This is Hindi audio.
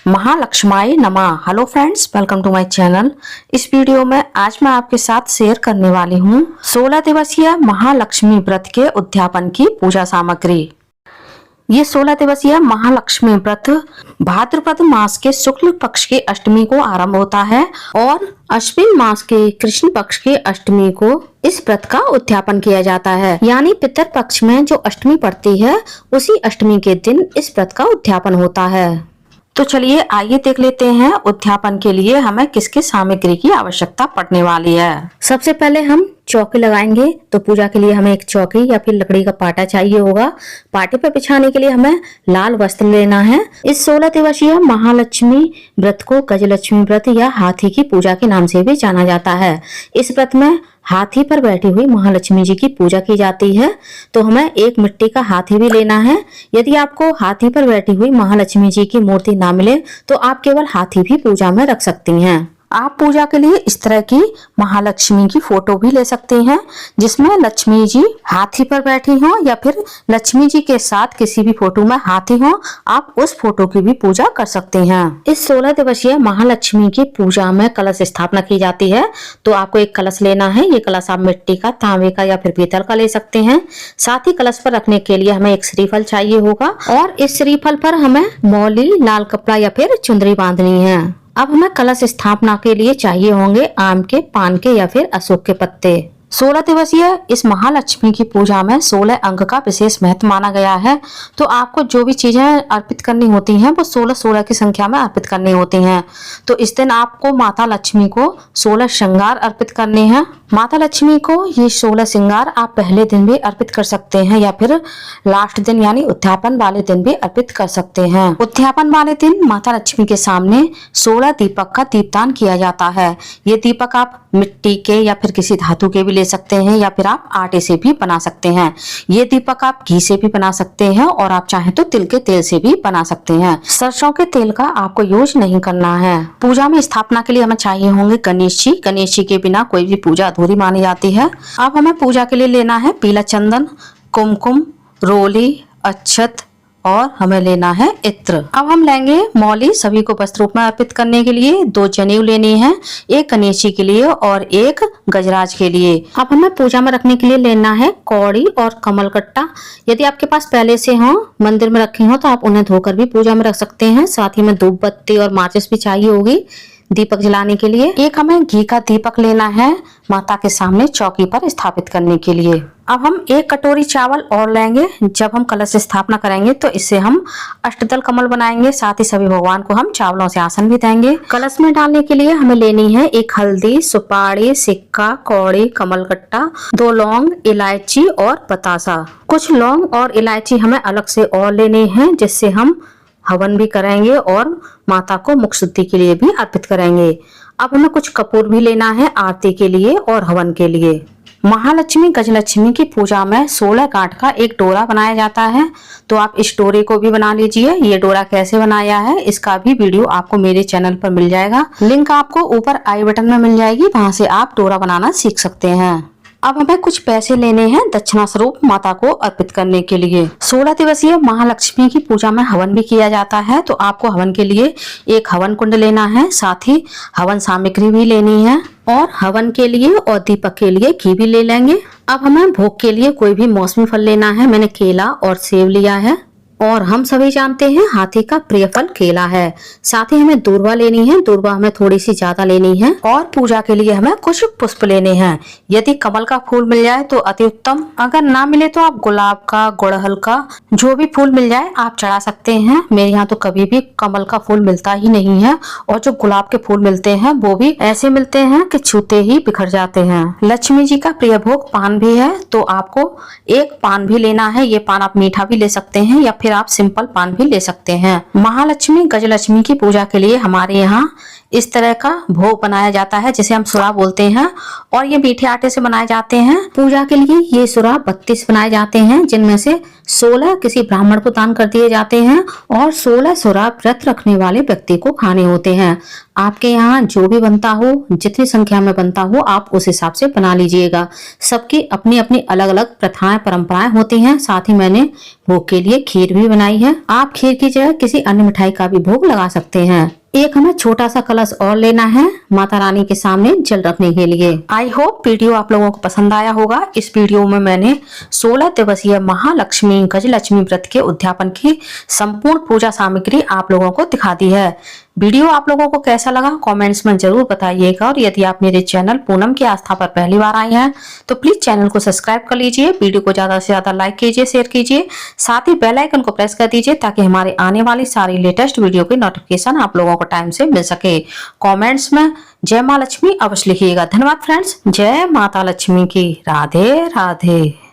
महालक्ष्माय नमः। Hello friends, welcome to my channel. इस वीडियो में आज मैं आपके साथ शेयर करने वाली हूँ 16 दिवसीय महालक्ष्मी व्रत के उद्यापन की पूजा सामग्री। ये 16 दिवसीय महालक्ष्मी व्रत भाद्रपद मास के शुक्ल पक्ष की अष्टमी को आरंभ होता है और अश्विन मास के कृष्ण पक्ष की अष्टमी को इस व्रत का उद्यापन किया जाता है। यानी पितर पक्ष में जो अष्टमी पड़ती है उसी अष्टमी के दिन इस व्रत का उद्यापन होता है। तो चलिए आइए देख लेते हैं उद्यापन के लिए हमें किस किस सामग्री की आवश्यकता पड़ने वाली है। सबसे पहले हम चौकी लगाएंगे, तो पूजा के लिए हमें एक चौकी या फिर लकड़ी का पाटा चाहिए होगा। पाटे पर बिछाने के लिए हमें लाल वस्त्र लेना है। इस 16 दिवसीय महालक्ष्मी व्रत को गजलक्ष्मी व्रत या हाथी की पूजा के नाम से भी जाना जाता है। इस व्रत में हाथी पर बैठी हुई महालक्ष्मी जी की पूजा की जाती है। तो हमें एक मिट्टी का हाथी भी लेना है। यदि आपको हाथी पर बैठी हुई महालक्ष्मी जी की मूर्ति ना मिले तो आप केवल हाथी भी पूजा में रख सकती हैं। आप पूजा के लिए इस तरह की महालक्ष्मी की फोटो भी ले सकते हैं जिसमें लक्ष्मी जी हाथी पर बैठी हो या फिर लक्ष्मी जी के साथ किसी भी फोटो में हाथी हो, आप उस फोटो की भी पूजा कर सकते हैं। इस 16 दिवसीय महालक्ष्मी की पूजा में कलश स्थापना की जाती है। तो आपको एक कलश लेना है। ये कलश आप मिट्टी का, तांबे का या फिर पीतल का ले सकते हैं। साथ ही कलश पर रखने के लिए हमें एक श्रीफल चाहिए होगा और इस श्रीफल पर हमें मौली, लाल कपड़ा या फिर चुंदरी बांधनी है। अब हमें कलश स्थापना के लिए चाहिए होंगे आम के, पान के या फिर अशोक के पत्ते। 16 दिवसीय इस महालक्ष्मी की पूजा में 16 अंक का विशेष महत्व माना गया है। तो आपको जो भी चीजें अर्पित करनी होती हैं वो 16 की संख्या में अर्पित करनी होती हैं। तो इस दिन आपको माता लक्ष्मी को 16 श्रृंगार अर्पित करने हैं। माता लक्ष्मी को ये 16 श्रृंगार आप पहले दिन भी अर्पित कर सकते हैं या फिर लास्ट दिन यानी उद्यापन वाले दिन भी अर्पित कर सकते हैं। उद्यापन वाले दिन माता लक्ष्मी के सामने 16 दीपक का दीपदान किया जाता है। ये दीपक आप मिट्टी के या फिर किसी धातु के भी ले सकते हैं या फिर आप आटे से भी बना सकते हैं। ये दीपक आप घी से भी बना सकते हैं और आप चाहें तो तिल के तेल से भी बना सकते हैं। सरसों के तेल का आपको यूज नहीं करना है। पूजा में स्थापना के लिए हमें चाहिए होंगे गणेश जी। गणेश जी के बिना कोई भी पूजा अधूरी मानी जाती है। अब हमें पूजा के लिए लेना है पीला चंदन, कुमकुम, रोली, अक्षत और हमें लेना है इत्र। अब हम लेंगे मौली सभी को वस्त्र रूप में अर्पित करने के लिए। 2 जनेऊ लेनी है, एक गणेश जी के लिए और एक गजराज के लिए। अब हमें पूजा में रखने के लिए लेना है कौड़ी और कमल कट्टा। यदि आपके पास पहले से हो, मंदिर में रखे हो तो आप उन्हें धोकर भी पूजा में रख सकते हैं। साथ ही में धूप बत्ती और माचिस भी चाहिए होगी दीपक जलाने के लिए। एक हमें घी का दीपक लेना है माता के सामने चौकी पर स्थापित करने के लिए। अब हम एक कटोरी चावल और लेंगे। जब हम कलश स्थापना करेंगे तो इससे हम अष्टदल कमल बनाएंगे। साथ ही सभी भगवान को हम चावलों से आसन भी देंगे। कलश में डालने के लिए हमें लेनी है एक हल्दी, सुपारी, सिक्का, कौड़ी, कमल कट्टा, 2 लौंग, इलायची और बतासा। कुछ लौंग और इलायची हमें अलग से और लेने हैं जिससे हम हवन भी करेंगे और माता को मुख शुद्धि के लिए भी अर्पित करेंगे। अब हमें कुछ कपूर भी लेना है आरती के लिए और हवन के लिए। महालक्ष्मी गजलक्ष्मी की पूजा में 16 गांठ का एक डोरा बनाया जाता है। तो आप इस डोरे को भी बना लीजिए। ये डोरा कैसे बनाया है इसका भी वीडियो आपको मेरे चैनल पर मिल जाएगा। लिंक आपको ऊपर आई बटन में मिल जाएगी, वहां से आप डोरा बनाना सीख सकते हैं। अब हमें कुछ पैसे लेने हैं दक्षिणा स्वरूप माता को अर्पित करने के लिए। 16 दिवसीय महालक्ष्मी की पूजा में हवन भी किया जाता है। तो आपको हवन के लिए एक हवन कुंड लेना है, साथ ही हवन सामग्री भी लेनी है और हवन के लिए और दीपक के लिए घी भी ले लेंगे। अब हमें भोग के लिए कोई भी मौसमी फल लेना है। मैंने केला और सेब लिया है और हम सभी जानते हैं हाथी का प्रिय फल केला है। साथ ही हमें दूर्वा लेनी है। दूर्वा हमें थोड़ी सी ज्यादा लेनी है और पूजा के लिए हमें कुछ पुष्प लेने हैं। यदि कमल का फूल मिल जाए तो अति उत्तम, अगर ना मिले तो आप गुलाब का, गुड़हल का, जो भी फूल मिल जाए आप चढ़ा सकते हैं। मेरे यहाँ तो कभी भी कमल का फूल मिलता ही नहीं है और जो गुलाब के फूल मिलते हैं वो भी ऐसे मिलते हैं कि छूते ही बिखर जाते हैं। लक्ष्मी जी का प्रिय भोग पान भी है। तो आपको एक पान भी लेना है। ये पान आप मीठा भी ले सकते हैं या फिर आप सिंपल पान भी ले सकते हैं। महालक्ष्मी गजलक्ष्मी की पूजा के लिए हमारे यहाँ इस तरह का भोग बनाया जाता है जिसे हम सुरा बोलते हैं और ये मीठे आटे से बनाए जाते हैं। पूजा के लिए ये सुरा 32 बनाए जाते हैं जिनमें से 16 किसी ब्राह्मण को दान कर दिए जाते हैं और 16 सुरा व्रत रखने वाले व्यक्ति को खाने होते हैं। आपके यहाँ जो भी बनता हो, जितनी संख्या में बनता हो, आप उस हिसाब से बना लीजिएगा। सबकी अपनी अपनी अलग अलग प्रथाएं परंपराएं होती हैं। साथ ही मैंने भोग के लिए खीर भी बनाई है। आप खीर की जगह किसी अन्य मिठाई का भी भोग लगा सकते हैं। एक हमें छोटा सा कलश और लेना है माता रानी के सामने जल रखने के लिए। आई होप वीडियो आप लोगों को पसंद आया होगा। इस वीडियो में मैंने 16 दिवसीय महालक्ष्मी गजलक्ष्मी व्रत के उद्यापन की संपूर्ण पूजा सामग्री आप लोगों को दिखा दी है। वीडियो आप लोगों को कैसा लगा कमेंट्स में जरूर बताइएगा। और यदि आप मेरे चैनल पूनम की आस्था पर पहली बार आए हैं तो प्लीज चैनल को सब्सक्राइब कर लीजिए। वीडियो को ज्यादा से ज्यादा लाइक कीजिए, शेयर कीजिए, साथ ही बेल आइकन को प्रेस कर दीजिए ताकि हमारे आने वाली सारी लेटेस्ट वीडियो की नोटिफिकेशन आप लोगों को टाइम से मिल सके। कमेंट्स में जय माँ लक्ष्मी अवश्य लिखिएगा। धन्यवाद फ्रेंड्स। जय माता लक्ष्मी की। राधे राधे।